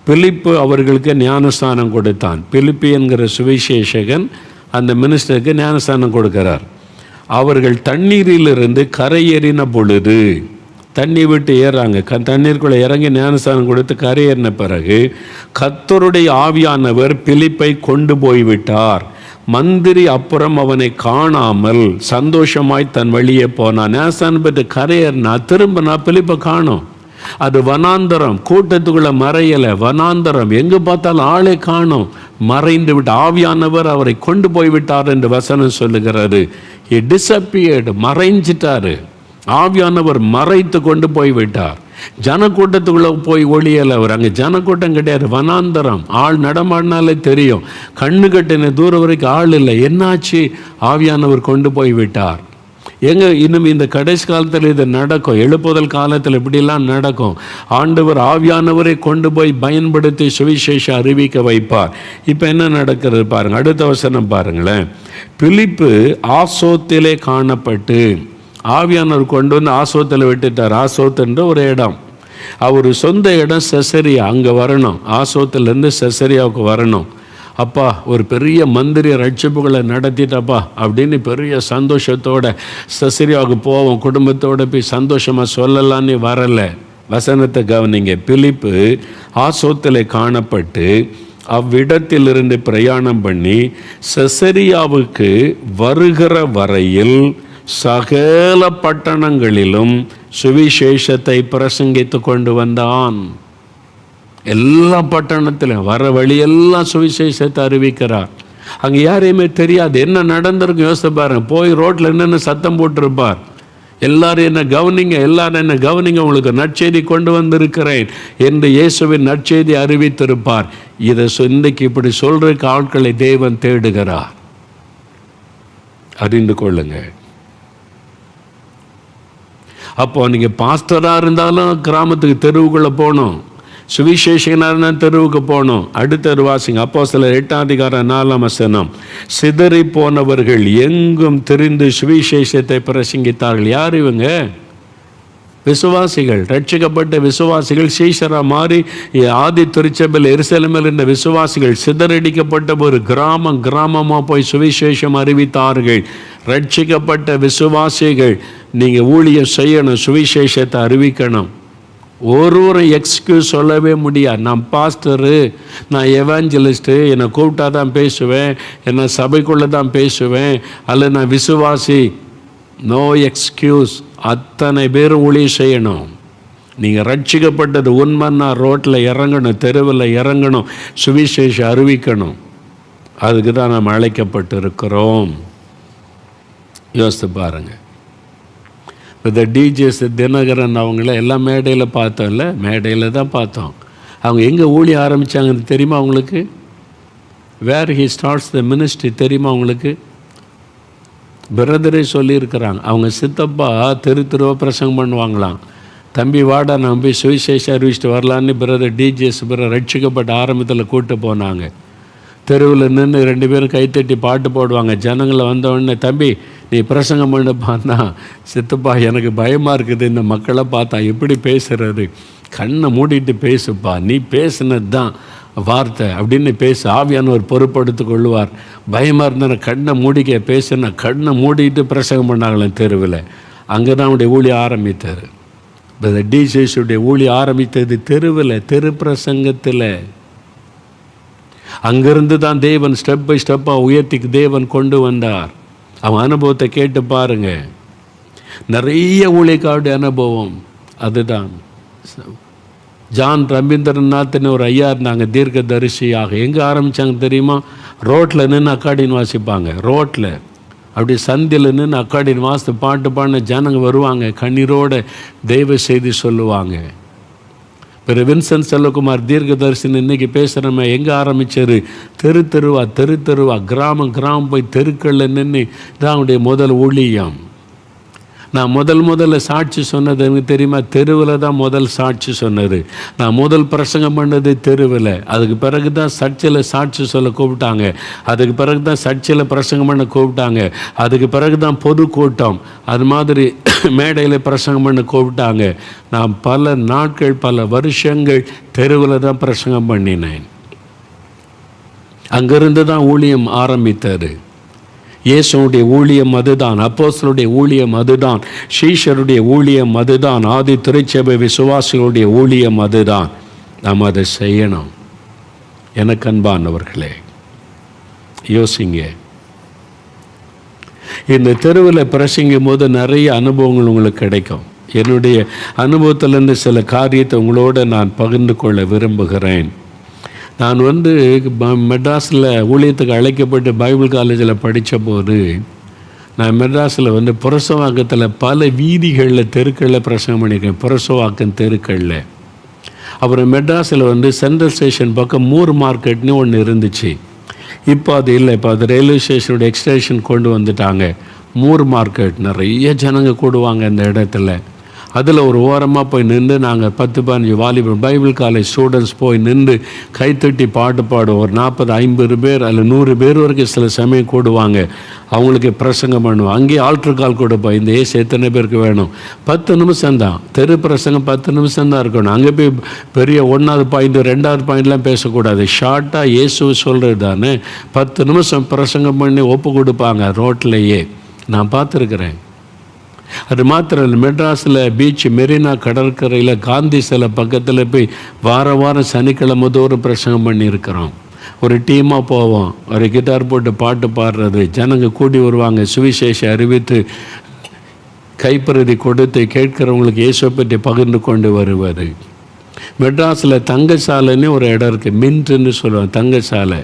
பிலிப்பு அவர்களுக்கு ஞானஸ்தானம் கொடுத்தான். பிலிப்பு என்கிற சுவிசேஷகன் அந்த மினிஸ்டருக்கு ஞானஸ்தானம் கொடுக்கிறார். அவர்கள் தண்ணீரிலிருந்து கரையேறின பொழுது, தண்ணி விட்டு ஏறாங்க, தண்ணீருக்குள்ளே இறங்கி ஞானஸ்தானம் கொடுத்து கரையேறின பிறகு கர்த்தருடைய ஆவியானவர் பிலிப்பை கொண்டு போய்விட்டார். மந்திரி அப்புறம் அவனை காணாமல் சந்தோஷமாய் தன் வழியே போனான். ஞானஸ்தானம் பெற்று கரையேறினா திரும்பினா பிலிப்பை காணும். அது வனாந்தரம், கூட்டத்துக்குள்ள மறையலை, வனாந்தரம், எங்கு பார்த்தாலும் ஆளே காணும், மறைந்து விட்டு ஆவியானவர் அவரை கொண்டு போய்விட்டார் என்று வசனம் சொல்லுகிறது. He disappeared, மறைஞ்சிட்டாரு. ஆவியானவர் மறைத்து கொண்டு போய்விட்டார். ஜனக்கூட்டத்துக்குள்ளே போய் ஒளியலை அவர். அங்கே ஜனக்கூட்டம் கிடையாது, வனாந்தரம், ஆள் நடமாடினாலே தெரியும். கண்ணு கட்டின தூரம் வரைக்கும் ஆள் இல்லை. என்னாச்சு? ஆவியானவர் கொண்டு போய்விட்டார். இன்னும் இந்த கடைசி காலத்தில் இது நடக்கும். எழுப்புதல் காலத்தில் இப்படிலாம் நடக்கும். ஆண்டவர் ஆவியானவரை கொண்டு போய் பயன்படுத்தி சுவிசேஷம் அறிவிக்க வைப்பார். இப்போ என்ன நடக்கிறது பாருங்கள். அடுத்த வசனம் பாருங்களேன். பிலிப்பு ஆசோத்திலே காணப்பட்டு, ஆவியானவர் கொண்டு வந்து ஆசோத்தில் விட்டுட்டார். ஆசோத்துன்ற ஒரு இடம், அவர் சொந்த இடம் செசரியா, அங்கே வரணும். ஆசோத்திலேருந்து செசரியாவுக்கு வரணும். அப்பா, ஒரு பெரிய மந்திரி ரட்சிப்புகளை நடத்திட்டப்பா அப்படின்னு பெரிய சந்தோஷத்தோட செசரியாவுக்கு போவோம், குடும்பத்தோடு போய் சந்தோஷமாக சொல்லலான்னு வரலை. வசனத்தை கவனிங்க. பிலிப்பு ஆசோத்தில் காணப்பட்டு அவ்விடத்திலிருந்து பிரயாணம் பண்ணி செசரியாவுக்கு வருகிற வரையில் சகல பட்டணங்களிலும் சுவிசேஷத்தை பிரசங்கித்து கொண்டு வந்தான். எல்லா பட்டணத்திலும் வர வழியெல்லாம் சுவிசேஷத்தை அறிவிக்கிறார். அங்கே யாரையுமே தெரியாது. என்ன நடந்திருக்கும் யோசித்து பாருங்க. போய் ரோட்டில் என்னென்ன சத்தம் போட்டிருப்பார். எல்லாரும் என்ன கவனிங்க, எல்லாரும் என்ன கவனிங்க, உங்களுக்கு நற்செய்தி கொண்டு வந்திருக்கிறேன் என்று இயேசுவின் நற்செய்தி அறிவித்திருப்பார். இதை இன்றைக்கு இப்படி சொல்றதுக்கு ஆட்களை தேவன் தேடுகிறார். அறிந்து கொள்ளுங்க. அப்போ நீங்கள் பாஸ்டராக இருந்தாலும் கிராமத்துக்கு தெருவுக்குள்ளே போகணும், சுவிசேஷகனாக இருந்தால் தெருவுக்கு போகணும். அடுத்த வாசிங்க. அப்போஸ்தலர் 8ஆம் அதிகாரம் 4ஆம் வசனம். சிதறி போனவர்கள் எங்கும் திரிந்து சுவிசேஷத்தை பிரசங்கித்தார்கள். யார் இவங்க? விசுவாசிகள், ரட்சிக்கப்பட்ட விசுவாசிகள். சீஷரா மாறி ஆதி திருச்சபையில் எருசலேமில் இருந்த விசுவாசிகள் சிதறடிக்கப்பட்ட ஒரு கிராமமாக போய் சுவிசேஷம் அறிவித்தார்கள். ரட்சிக்கப்பட்ட விசுவாசிகள், நீங்கள் ஊழியம் செய்யணும், சுவிசேஷத்தை அறிவிக்கணும். ஒரு எக்ஸ்கியூஸ் சொல்லவே முடியாது. நான் பாஸ்டரு, நான் எவாஞ்சலிஸ்ட்டு, என்னை கூப்பிட்டா தான் பேசுவேன், என்னை சபைக்குள்ளே தான் பேசுவேன், அல்லது நான் விசுவாசி. No excuse. அத்தனை பேரும் ஊழியம் செய்யணும். நீங்கள் ரட்சிக்கப்பட்டது உண்மைன்னா ரோட்டில் இறங்கணும், தெருவில் இறங்கணும், சுவிசேஷம் அறிவிக்கணும். அதுக்கு தான் நாம் அழைக்கப்பட்டு இருக்கிறோம். யோசித்து பாருங்கள். இந்த டிஜேஸ் தினகரன் அவங்கள எல்லாம் மேடையில் பார்த்தோம்ல, மேடையில் தான் பார்த்தோம். அவங்க எங்கே ஊழியம் ஆரம்பித்தாங்கன்னு தெரியுமா அவங்களுக்கு? Where he starts the ministry தெரியுமா அவங்களுக்கு? பிரதரே சொல்லியிருக்கிறாங்க. அவங்க சித்தப்பா தெருவா பிரசங்கம் பண்ணுவாங்களாம். தம்பி வாடா, நான் போய் சுவிசேஷம் அறிவிச்சிட்டு வரலான்னு பிரதர் டிஜேஸ் ரட்சிக்கப்பட்ட ஆரம்பத்தில் கூப்பிட்டு போனாங்க. தெருவில் நின்று 2 பேரும் கைத்தட்டி பாட்டு போடுவாங்க. ஜனங்களை வந்தவுடனே, தம்பி நீ பிரசங்கம் பண்ணுப்பான்னா, சித்தப்பா எனக்கு பயமாக இருக்குது, இந்த மக்களை பார்த்தா எப்படி பேசுகிறது, கண்ணை மூடிட்டு பேசுப்பா, நீ பேசுனது தான் வார்த்தை அப்படின்னு பேச ஆவியானவர் பொறுப்படுத்தி கொள்வார். பயமாக இருந்தால் கண்ணை மூடிக்க பேசுனா கண்ணை மூடிட்டு பிரசங்கம் பண்ணாங்களாம் தெருவில். அங்கே தான் அவனுடைய ஊழியம் ஆரம்பித்தார். டிஜேஸுடைய ஊழியம் ஆரம்பித்தது தெருவில், தெரு பிரசங்கத்தில். அங்கிருந்து தான் தேவன் ஸ்டெப் பை ஸ்டெப்பாக உயர்த்திக்கு தேவன் கொண்டு வந்தார். அவன் அனுபவத்தை கேட்டு பாருங்க. நிறைய ஊழியக்காருடைய அனுபவம் அதுதான். ஜான் ரவீந்திரநாத்னு ஒரு ஐயா இருந்தாங்க, தீர்க்க தரிசியாக. எங்கே ஆரம்பித்தாங்க தெரியுமா? ரோட்டில் நின்று அக்காடின்னு வாசிப்பாங்க. ரோட்டில் அப்படி சந்தியில் நின்று அக்காடின்னு வாசித்து பாட்டு பாடின ஜனங்க வருவாங்க, கண்ணீரோட தெய்வ செய்தி சொல்லுவாங்க. பிறகு வின்சென்ட் செல்வகுமார் தீர்க்கதரிசனம் இன்றைக்கி பேசுகிறோமே, எங்கே ஆரம்பித்தார்? தெரு தெருவா கிராமம் போய் தெருக்களில் நின்று தான் அவனுடைய முதல் ஊழியம். நான் முதல்ல சாட்சி சொன்னது எனக்கு தெரியுமா? தெருவில் தான் முதல் சாட்சி சொன்னது. நான் முதல் பிரசங்கம் பண்ணது தெருவில். அதுக்கு பிறகு தான் சர்ச்சில் சாட்சி சொல்ல கூப்பிட்டாங்க. அதுக்கு பிறகு தான் சர்ச்சில் பிரசங்கம் பண்ண கூப்பிட்டாங்க. அதுக்கு பிறகு தான் பொதுக்கூட்டம் அது மாதிரி மேடையில் பிரசங்கம் பண்ண கூப்பிட்டாங்க. நான் பல நாட்கள் பல வருஷங்கள் தெருவில் தான் பிரசங்கம் பண்ணினேன். அங்கிருந்து தான் ஊழியம் ஆரம்பித்தது. இயேசுடைய ஊழியம் அதுதான், அப்போஸ்தலருடைய ஊழியம் அதுதான், சீஷருடைய ஊழியம் அதுதான், ஆதி திருச்சபை விசுவாசிகளுடைய ஊழியம் அதுதான். நாம் அதை செய்யணும். எனக்கு அன்பானவர்களே, யோசிங்க. இந்த தெருவில் பிரசங்கும் போது நிறைய அனுபவங்கள் உங்களுக்கு கிடைக்கும். என்னுடைய அனுபவத்திலேருந்து சில காரியத்தை உங்களோடு நான் பகிர்ந்து கொள்ள விரும்புகிறேன். நான் மெட்ராஸில் ஊழியத்துக்கு அழைக்கப்பட்டு பைபிள் காலேஜில் படித்த போது நான் மெட்ராஸில் புரசவாக்கத்தில் பல வீதிகளில் தெருக்களில் பிரசங்கம் பண்ணியிருக்கேன். புரசவாக்கம் தெருக்களில். அப்புறம் மெட்ராஸில் சென்ட்ரல் ஸ்டேஷன் பக்கம் மூர் மார்க்கெட்னு ஒன்று இருந்துச்சு. இப்போ அது இல்லை. இப்போ அது ரயில்வே ஸ்டேஷனோட எக்ஸ்டென்ஷன் கொண்டு வந்துட்டாங்க. மூர் மார்க்கெட் நிறைய ஜனங்க கூடுவாங்க அந்த இடத்துல. அதில் ஒரு ஓரமாக போய் நின்று நாங்கள் 10-15 வாலிபர் பைபிள் காலேஜ் ஸ்டூடெண்ட்ஸ் போய் நின்று கைத்தட்டி பாட்டு பாடுவோம். ஒரு 40-50 பேர் அதில் 100 பேர் வரைக்கும் சில சமயம் கூடுவாங்க. அவங்களுக்கு பிரசங்கம் பண்ணுவோம். அங்கேயே ஆல்ட்ரு கால் கொடுப்போம். இந்த ஏசு எத்தனை பேருக்கு வேணும்? 10 நிமிஷம்தான். தெரு பிரசங்கம் 10 நிமிஷம்தான் இருக்கணும். அங்கே போய் பெரிய 1வது பாயிண்ட் 2வது பாயிண்ட்லாம் பேசக்கூடாது. ஷார்ட்டாக இயேசு சொல்கிறது தானே. 10 நிமிஷம் பிரசங்கம் பண்ணி ஒப்பு கொடுப்பாங்க ரோட்லேயே. நான் பார்த்துருக்குறேன். அது மாத்திரம் இல்லை, மெட்ராஸில் பீச் மெரினா கடற்கரையில் காந்தி சிலை பக்கத்தில் போய் வாரம் சனிக்கிழமை தோறும் பிரசங்கம் பண்ணியிருக்கிறோம். ஒரு டீமாக போவோம். ஒரு கிட்டார் போட்டு பாட்டு பாடுறது, ஜனங்க கூடி வருவாங்க, சுவிசேஷம் அறிவித்து கைப்பிரதி கொடுத்து கேட்குறவங்களுக்கு இயேசுவை பற்றி பகிர்ந்து கொண்டு வருவது. மெட்ராஸில் தங்கசாலைன்னு ஒரு இடம் இருக்குது. மின்ட்டுன்னு சொல்லுவாங்க. தங்கசாலை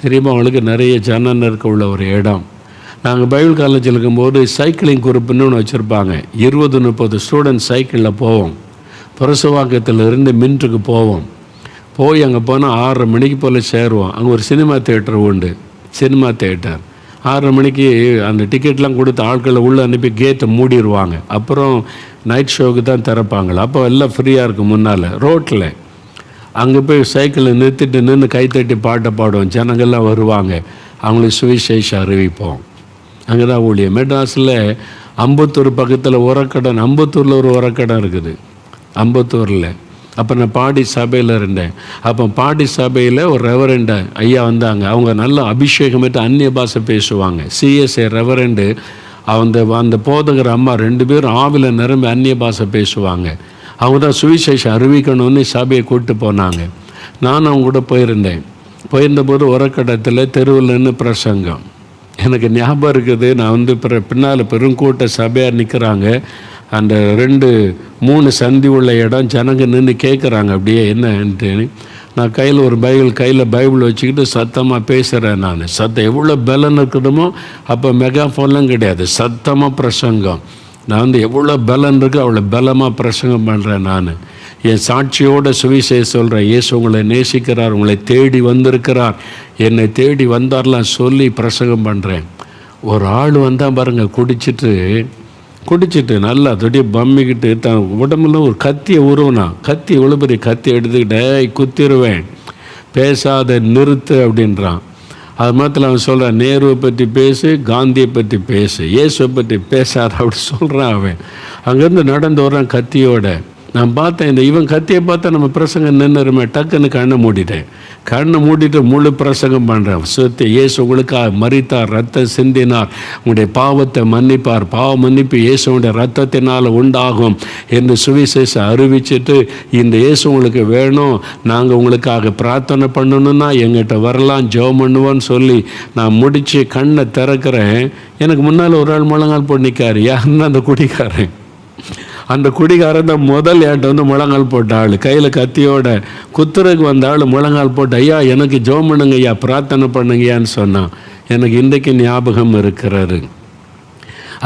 தெரியுமா அவங்களுக்கு? நிறைய ஜனம் இருக்க உள்ள ஒரு இடம். நாங்கள் பைபிள் காலேஜில் இருக்கும்போது சைக்கிளிங் குரூப்புன்னு ஒன்று வச்சுருப்பாங்க. 20-30 ஸ்டூடெண்ட்ஸ் சைக்கிளில் போவோம். புரசவாக்கத்திலிருந்து மின்ட்டுக்கு போவோம். போய் அங்கே போனால் 6:30 மணிக்கு போல் சேருவோம். அங்கே ஒரு சினிமா தேட்டர் உண்டு. சினிமா தேட்டர் 6:30 மணிக்கு அந்த டிக்கெட்லாம் கொடுத்து ஆட்களை உள்ளே அனுப்பி கேட்டை மூடிடுவாங்க. அப்புறம் நைட் ஷோவுக்கு தான் திறப்பாங்களா. அப்போ எல்லாம் ஃப்ரீயாக இருக்கும். முன்னால் ரோட்டில் அங்கே போய் சைக்கிளை நிறுத்திட்டு நின்று கைத்தட்டி பாட்டை பாடுவோம். ஜனங்கள்லாம் வருவாங்க. அவங்களுக்கு சுவிசேஷம் அறிவிப்போம். அங்கே தான் ஊழியம். மெட்ராஸில் அம்பத்தூர் பக்கத்தில் உரக்கடன், அம்பத்தூரில் ஒரு உரக்கடன் இருக்குது. அம்பத்தூரில் அப்போ நான் பாடி சபையில் இருந்தேன். அப்போ பாடி சபையில் ஒரு ரெவரண்டு ஐயா வந்தாங்க. அவங்க நல்ல அபிஷேகமிட்டு அந்நிய பாஷை பேசுவாங்க. சிஎஸ்ஏ ரெவரண்டு அந்த போதகர் அம்மா 2 பேரும் ஆவில நிரம்பி அந்நிய பாஷை பேசுவாங்க. அவங்க தான் சுவிசேஷம் அறிவிக்கணும்னு சபையை கூப்பிட்டு போனாங்க. நான் அவங்க கூட போயிருந்தபோது உரக்கடத்தில் தெருவில் நின்று பிரசங்கம். எனக்கு ஞாபகம் இருக்குது. நான் பின்னால் பெருங்கூட்ட சபையாக நிற்கிறாங்க. அந்த 2-3 சந்தி உள்ள இடம். ஜனங்க நின்று கேட்குறாங்க அப்படியே என்னன்ட்டு. நான் கையில் பைபிள் வச்சுக்கிட்டு சத்தமாக பேசுகிறேன். நான் சத்தம் எவ்வளோ பலன் இருக்கணுமோ அப்போ மெகாஃபோன்லாம் கிடையாது, சத்தமாக பிரசங்கம். நான் எவ்வளோ பலன் இருக்கு அவ்வளோ பலமாக பிரசங்கம் பண்ணுறேன். நான் என் சாட்சியோட சுவிசேஷம் சொல்கிறேன். இயேசு உங்களை நேசிக்கிறார், உங்களை தேடி வந்திருக்கிறார், என்னை தேடி வந்தார்லாம் சொல்லி பிரசங்கம் பண்ணுறேன். ஒரு ஆள் வந்தால் பாருங்கள், குடிச்சிட்டு நல்லா தொட்டியை பம்மிக்கிட்டு தான் உடம்புல ஒரு கத்தியை உருவனா. கத்தி இவ்வளோ பெரிய கத்தி எடுத்துக்கிட்டே குத்திடுவேன், பேசாத நிறுத்து அப்படின்றான். அது மாத்திரம் அவன் சொல்கிறான், நேருவை பற்றி பேசு, காந்தியை பற்றி பேசு, இயேசுவை பற்றி பேசாத அப்படி சொல்கிறான் அவன். அங்கேருந்து நடந்து வர்றான் கத்தியோட. நான் பார்த்தேன், இவன் கத்தியை பார்த்தா நம்ம பிரசங்கம் நின்றுருமே. டக்குன்னு கண்ணை மூடிட்டு முழு பிரசங்கம் பண்ணுறேன். சுத்தி இயேசு உங்களுக்காக மரித்தார், ரத்தம் சிந்தினார், உங்களுடைய பாவத்தை மன்னிப்பார், பாவ மன்னிப்பு இயேசுடைய ரத்தத்தினால் உண்டாகும் என்று சுவிசேஷம் அறிவிச்சிட்டு, இந்த இயேசு உங்களுக்கு வேணும், நாங்கள் உங்களுக்காக பிரார்த்தனை பண்ணணுன்னா எங்கிட்ட வரலாம், ஜெபம் பண்ணுவோன்னு சொல்லி நான் முடித்து கண்ணை திறக்கிறேன். எனக்கு முன்னால் ஒரு ஆள் முழங்கால் போட்டு நிற்காரு. யாருன்னா அந்த குடிக்காரன். அந்த குடிகாரன் தான் முதல் ஏட்ட வந்து முழங்கால் போட்ட ஆள், கையில் கத்தியோட குத்துறதுக்கு வந்த ஆள் முழங்கால் போட்டு, ஐயா எனக்கு ஜெபம் பண்ணுங்க ஐயா, பிரார்த்தனை பண்ணுங்கயான்னு சொன்னான். எனக்கு இன்றைக்கு ஞாபகம் இருக்கிறாரு.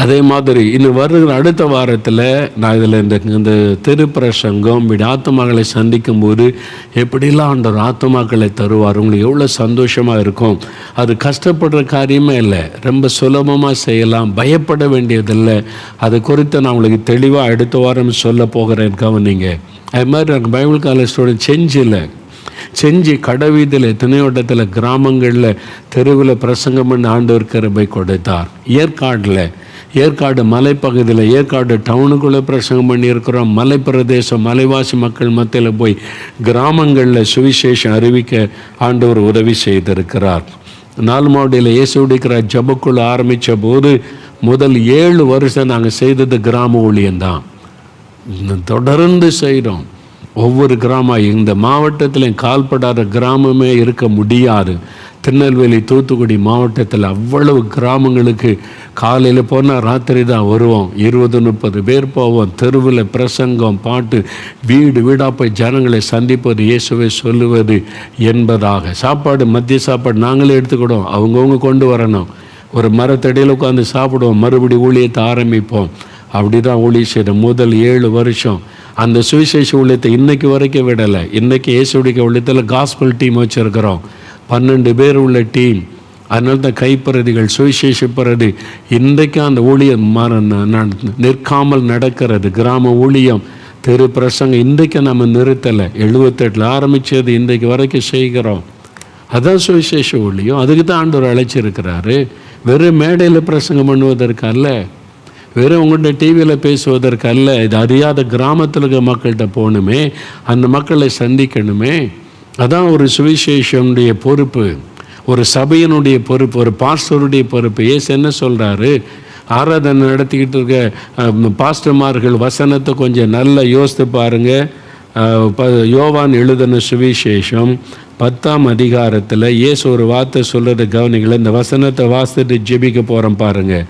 அதே மாதிரி இன்னும் வருகிற அடுத்த வாரத்தில் நான் இதில் இந்த திருப்பிரசங்கம் இப்படி ஆத்மாக்களை சந்திக்கும் போது எப்படிலாம் ஆண்டவர் ஆத்மாக்களை தருவார், உங்களுக்கு எவ்வளோ சந்தோஷமாக இருக்கும். அது கஷ்டப்படுற காரியமே இல்லை, ரொம்ப சுலபமாக செய்யலாம், பயப்பட வேண்டியதில்லை. அது குறித்து நான் உங்களுக்கு தெளிவாக அடுத்த வாரம் சொல்ல போகிறேன், கவனிங்க. அது மாதிரி எனக்கு பைபிள் காலேஜோட செஞ்சு கடைவீதியில் எத்தனையோட்டத்தில் கிராமங்களில் தெருவில் பிரசங்கம் பண்ணி ஆண்டவர் கிருபை கொடுத்தார். ஏற்காடு மலைப்பகுதியில், ஏற்காடு டவுனுக்குள்ளே பிரசங்கம் பண்ணியிருக்கிறோம். மலைப்பிரதேசம், மலைவாசி மக்கள் மத்தியில் போய் கிராமங்களில் சுவிசேஷம் அறிவிக்க ஆண்டவர் உதவி செய்திருக்கிறார். நால்மாவடியில் இயேசுடிக்கிற ஜபக்குழு ஆரம்பித்த போது முதல் 7 வருஷம் நாங்கள் செய்தது கிராம ஊழியம்தான். தொடர்ந்து செய்கிறோம். ஒவ்வொரு கிராமம், இந்த மாவட்டத்தில் கால்படாத கிராமமே இருக்க முடியாது. திருநெல்வேலி, தூத்துக்குடி மாவட்டத்தில் அவ்வளவு கிராமங்களுக்கு காலையில் போனால் ராத்திரி தான் வருவோம். 20-30 பேர் போவோம். தெருவில் பிரசங்கம், பாட்டு, வீடு வீடாக போய் ஜனங்களை சந்திப்பது, இயேசுவை சொல்லுவது என்பதாக. சாப்பாடு, மதிய சாப்பாடு நாங்களே எடுத்துக்கிடுவோம், அவங்கவுங்க கொண்டு வரணும். ஒரு மரத்தடியில் உட்காந்து சாப்பிடுவோம், மறுபடி ஊழியத்தை ஆரம்பிப்போம். அப்படி தான் ஊழியம் செய்கிறோம் முதல் 7 வருஷம். அந்த சுவிசேஷ ஊழியத்தை இன்றைக்கு வரைக்கும் விடலை. இன்றைக்கி இயேசுடைய ஊழியத்தில் காஸ்பல் டீம் வச்சுருக்கிறோம், 12 பேர் உள்ள டீம். அதனால தான் கைப்பிரதிகள், சுவிசேஷ பிரதி, இன்றைக்கும் அந்த ஊழியம் நிற்காமல் நடக்கிறது. கிராம ஊழியம், தெரு பிரசங்கம் இன்றைக்கு நம்ம நிறுத்தலை. 78 ஆரம்பித்தது இன்றைக்கு வரைக்கும் செய்கிறோம். அதான் சுவிசேஷ ஊழியம். அதுக்கு தான் ஆண்டவர் அழைச்சிருக்கிறாரு. வெறும் மேடையில் பிரசங்கம் பண்ணுவதற்கு அல்ல, வெறும் உங்கள்கிட்ட டிவியில் பேசுவதற்கு அல்ல. இது அறியாத கிராமத்தில் இருக்க மக்கள்கிட்ட போகணுமே, அந்த மக்களை சந்திக்கணுமே. அதான் ஒரு சுவிசேஷனுடைய பொறுப்பு, ஒரு சபையினுடைய பொறுப்பு, ஒரு பாஸ்டருடைய பொறுப்பு. ஏசு என்ன சொல்கிறாரு, ஆராதனை நடத்திக்கிட்டு இருக்க பாஸ்டர்மார்கள் வசனத்தை கொஞ்சம் நல்லா யோசித்து பாருங்கள். யோவான் எழுதின சுவிசேஷம் 10ஆம் அதிகாரத்தில் இயேசு ஒரு வார்த்தை சொல்கிறத கவனிங்களை. இந்த வசனத்தை வாசித்துட்டு ஜெபிக்க போகிறோம் பாருங்கள்.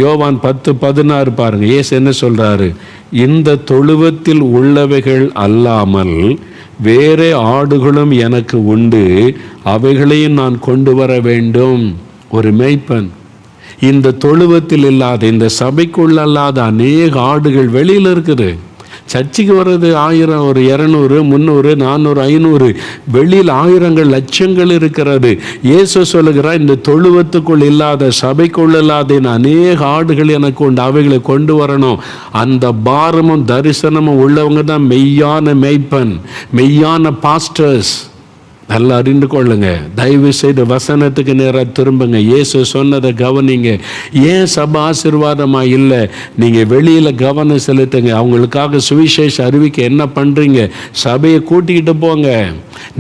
யோவான் 10:16 பாருங்கள். இயேசு என்ன சொல்கிறாரு, இந்த தொழுவத்தில் உள்ளவைகள் அல்லாமல் வேறே ஆடுகளும் எனக்கு உண்டு, அவைகளையும் நான் கொண்டு வர வேண்டும். ஒரு மேய்ப்பன், இந்த தொழுவத்தில் இல்லாத, இந்த சபைக்குள்ள அல்லாத அநேக ஆடுகள் வெளியில் இருக்குது. சர்ச்சுக்கு வர்றது 1000, ஒரு 200, 300, 400, 500, வெளியில் ஆயிரங்கள், லட்சங்கள் இருக்கிறது. இயேசு சொல்லுகிறார், இந்த தொழுவத்துக்குள் இல்லாத, சபைக்குள் இல்லாத அநேக ஆடுகள் எனக்கு உண்டு, அவைகளை கொண்டு வரணும். அந்த பாரமும் தரிசனமும் உள்ளவங்க தான் மெய்யான மேய்ப்பன், மெய்யான பாஸ்டர்ஸ். நல்லா அறிந்து கொள்ளுங்க. தயவு செய்து வசனத்துக்கு நேராக திரும்புங்க. இயேசு சொன்னதை கவனிங்க. ஏன் சபை ஆசீர்வாதமாக இல்லை? நீங்கள் வெளியில் கவனம் செலுத்துங்க. அவங்களுக்காக சுவிசேஷ அறிவிக்க என்ன பண்ணுறீங்க? சபையை கூட்டிக்கிட்டு போங்க.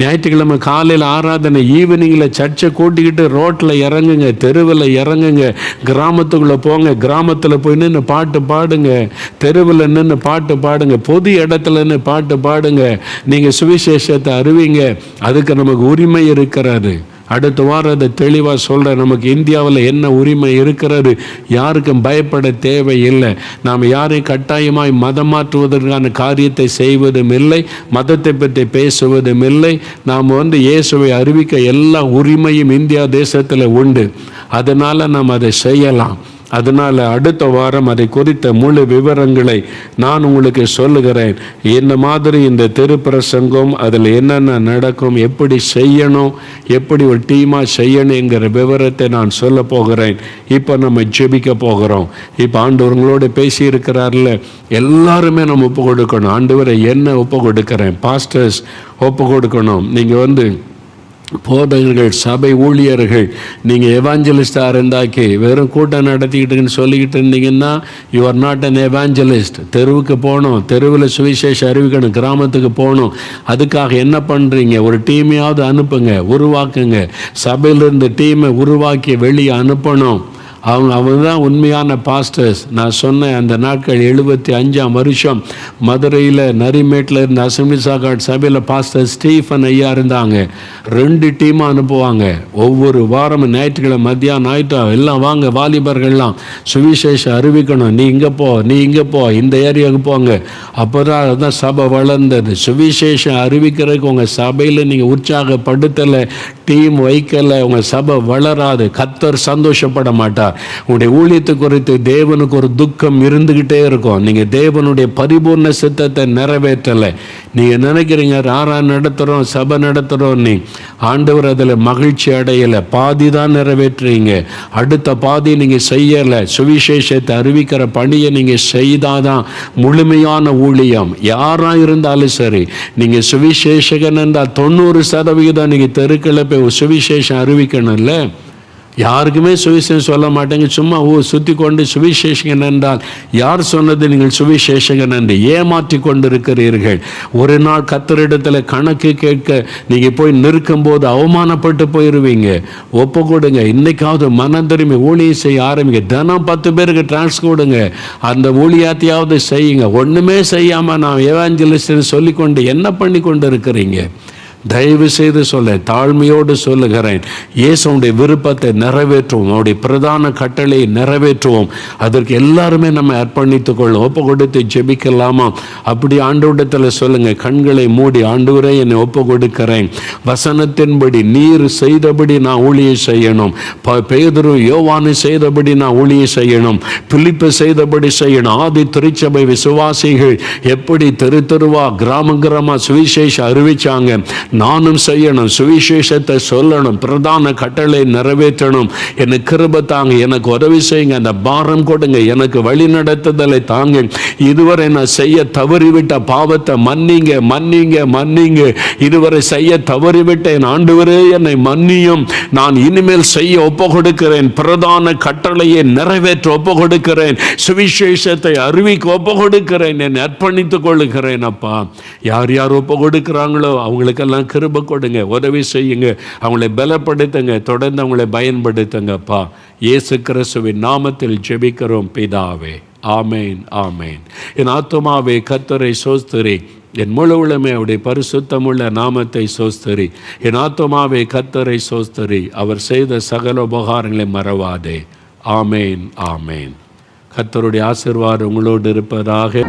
ஞாயிற்றுக்கிழமை காலையில் ஆராதனை, ஈவினிங்கில் சர்ச்சை கூட்டிக்கிட்டு ரோட்டில் இறங்குங்க, தெருவில் இறங்குங்க, கிராமத்துக்குள்ளே போங்க. கிராமத்தில் போய் நின்று பாட்டு பாடுங்க, தெருவில் நின்று பாட்டு பாடுங்க, பொது இடத்துல நின்று பாட்டு பாடுங்க. நீங்கள் சுவிசேஷத்தை அறிவிங்க. அதுக்கு நமக்கு உரிமை இருக்கிறாரு. அடுத்த வாரம் அதை தெளிவாக சொல்கிறேன். நமக்கு இந்தியாவில் என்ன உரிமை இருக்கிறது, யாருக்கும் பயப்பட தேவையில்லை. நாம் யாரையும் கட்டாயமாய் மதம் மாற்றுவதற்கான காரியத்தை செய்வதும் இல்லை, மதத்தை பற்றி பேசுவதும் இல்லை. நாம் இயேசுவை அறிவிக்க எல்லா உரிமையும் இந்தியா தேசத்தில் உண்டு. அதனால் நாம் அதை செய்யலாம். அதனால் அடுத்த வாரம் அதை குறித்த முழு விவரங்களை நான் உங்களுக்கு சொல்லுகிறேன். என்ன மாதிரி இந்த திருப்பிரசங்கம், அதில் என்னென்ன நடக்கும், எப்படி செய்யணும், எப்படி ஒரு டீமாக செய்யணுங்கிற விவரத்தை நான் சொல்ல போகிறேன். இப்போ நம்ம ஜெபிக்க போகிறோம். இப்போ ஆண்டவர்களோடு பேசியிருக்கிறார்ல, எல்லாருமே நம்ம ஒப்பு கொடுக்கணும். ஆண்டவரை என்ன ஒப்பு கொடுக்கிறேன், பாஸ்டர்ஸ் ஒப்பு கொடுக்கணும். நீங்கள் போதகர்கள், சபை ஊழியர்கள், நீங்கள் எவாஞ்சலிஸ்டாக இருந்தாக்கி வெறும் கூட்டம் நடத்திக்கிட்டுன்னு சொல்லிக்கிட்டு இருந்தீங்கன்னா you are not an evangelist. தெருவுக்கு போகணும், தெருவில் சுவிசேஷ அறிவிக்கணும், கிராமத்துக்கு போகணும். அதுக்காக என்ன பண்ணுறீங்க? ஒரு டீமையாவது அனுப்புங்க, உருவாக்குங்க. சபையிலிருந்து டீமை உருவாக்கி வெளியே அனுப்பணும். அவங்க தான் உண்மையான பாஸ்டர்ஸ். நான் சொன்னேன், அந்த நாட்கள் 75ஆம் வருஷம் மதுரையில் நரிமேட்டில் இருந்த அசம்பிளி சாகாட் சபையில் பாஸ்டர் ஸ்டீஃபன் ஐயா இருந்தாங்க. 2 டீமாக அனுப்புவாங்க. ஒவ்வொரு வாரமும் ஞாயிற்றுக்கிழமை மத்தியானம் ஆயிட்டோம் எல்லாம் வாங்க, வாலிபர்கள்லாம் சுவிசேஷம் அறிவிக்கணும், நீ இங்கே போ, நீ இங்கே போ, இந்த ஏரியாவுக்கு போங்க. அப்போ தான் அதுதான் சபை வளர்ந்தது. சுவிசேஷம் அறிவிக்கிறதுக்கு உங்கள் சபையில் நீங்கள் உற்சாகப்படுத்தலை, டீம் வைக்கலை, உங்கள் சபை வளராது. கர்த்தர் சந்தோஷப்பட மாட்டார். உங்களுடைய ஊழியத்தை குறித்து தேவனுக்கு ஒரு துக்கம் இருந்துக்கிட்டே இருக்கும். நீங்கள் தேவனுடைய பரிபூர்ண சித்தத்தை நிறைவேற்றலை. நீங்கள் நினைக்கிறீங்க ராரா நடத்துகிறோம், சபை நடத்துகிறோம், நீ ஆண்டவர் அதில் மகிழ்ச்சி அடையலை, பாதி தான் நிறைவேற்றுறீங்க, அடுத்த பாதி நீங்கள் செய்யலை. சுவிசேஷத்தை அறிவிக்கிற பணியை நீங்கள் செய்தாதான் முழுமையான ஊழியம். யாராக இருந்தாலும் சரி, நீங்கள் சுவிசேஷகன் என்றால் 90% நீங்கள் தெருக்களை போய் சுவிசேஷம் அறிவிக்கணும்ல. யாருக்குமே சுவிசேஷம் சொல்ல மாட்டேங்க, சும்மா சுற்றி கொண்டு சுவிசேஷகன் என்றால் யார் சொன்னது நீங்கள் சுவிசேஷகன் என்று ஏமாற்றி கொண்டிருக்கிறீர்கள். ஒரு நாள் கர்த்தரிடத்தில் கணக்கு கேட்க நீங்கள் போய் நிற்கும் போது அவமானப்பட்டு போயிடுவீங்க. ஒப்பு கொடுங்க. இன்னைக்காவது மனம் திரும்பி ஊழியம் செய்ய ஆரம்பிங்க. தினம் 10 பேருக்கு டிரான்ஸ் கொடுங்க. அந்த ஊழியாத்தையாவது செய்யுங்க. ஒன்றுமே செய்யாமல் நான் எவாஞ்சலிஸ்ட்னு சொல்லிக்கொண்டு என்ன பண்ணி கொண்டு இருக்கிறீங்க? தயவு செய்து சொல்ல தாழ்மையோடு சொல்லுகிறேன், இயேசுடைய விருப்பத்தை நிறைவேற்றுவோம், அவருடைய பிரதான கட்டளையை நிறைவேற்றுவோம். அதற்கு எல்லாருமே நம்ம அர்ப்பணித்துக் கொள்ளும். ஒப்பு கொடுத்து ஜெபிக்கலாமா? அப்படி ஆண்டவரிடத்தில் சொல்லுங்க. கண்களை மூடி, ஆண்டவரே என்னை ஒப்பு கொடுக்கிறேன், வசனத்தின்படி நீர் செய்தபடி நான் ஊழியம் செய்யணும், பேதுரு யோவானை செய்தபடி நான் ஊழியம் செய்யணும், பிலிப்பு செய்தபடி செய்யணும். ஆதி திருச்சபை விசுவாசிகள் எப்படி தெரு தெருவா கிராம கிராம சுவிசேஷம் அறிவிச்சாங்க, நானும் செய்யணும், சுவிசேஷத்தை சொல்லணும், பிரதான கட்டளை நிறைவேற்றணும். எனக்கு கிருபை தாங்க, எனக்கு உதவி செய்யுங்க, அந்த பாரம் கொடுங்க, எனக்கு வழி நடத்துதலை தாங்க. இதுவரை நான் செய்ய தவறிவிட்ட பாவத்தை மன்னிங்க மன்னிங்க மன்னிங்க. இதுவரை செய்ய தவறிவிட்டேன், ஆண்டவரே என்னை மன்னியும். நான் இனிமேல் செய்ய ஒப்பு கொடுக்கிறேன், பிரதான கட்டளையை நிறைவேற்ற ஒப்பு கொடுக்கிறேன், சுவிசேஷத்தை அறிவிக்க ஒப்பு கொடுக்கிறேன், என்னை அர்ப்பணித்துக் கொள்ளுகிறேன். அப்பா, யார் யார் ஒப்பு கொடுக்கிறாங்களோ அவங்களுக்கெல்லாம் கிருபை கொடுங்க, உதவி செய்யுங்க, அவங்களை பலப்படுத்துங்க, தொடர்ந்து அவங்களை பயன்படுத்துங்கப்பா. இயேசு கிறிஸ்துவின் நாமத்தில் ஜெபிக்கிறோம் பிதாவே. ஆமேன் ஆமேன். என் ஆத்துமாவே கர்த்தரை சோஸ்திரி, என் முழு உள்ளமே அவருடைய பரிசுத்தமுள்ள நாமத்தை சோஸ்திரி. என் ஆத்துமாவே கர்த்தரை சோஸ்திரி, அவர் செய்த சகல உபகாரங்களை மறவாதே. ஆமேன் ஆமேன். கர்த்தருடைய ஆசீர்வாதம் உங்களோடு இருப்பதாக.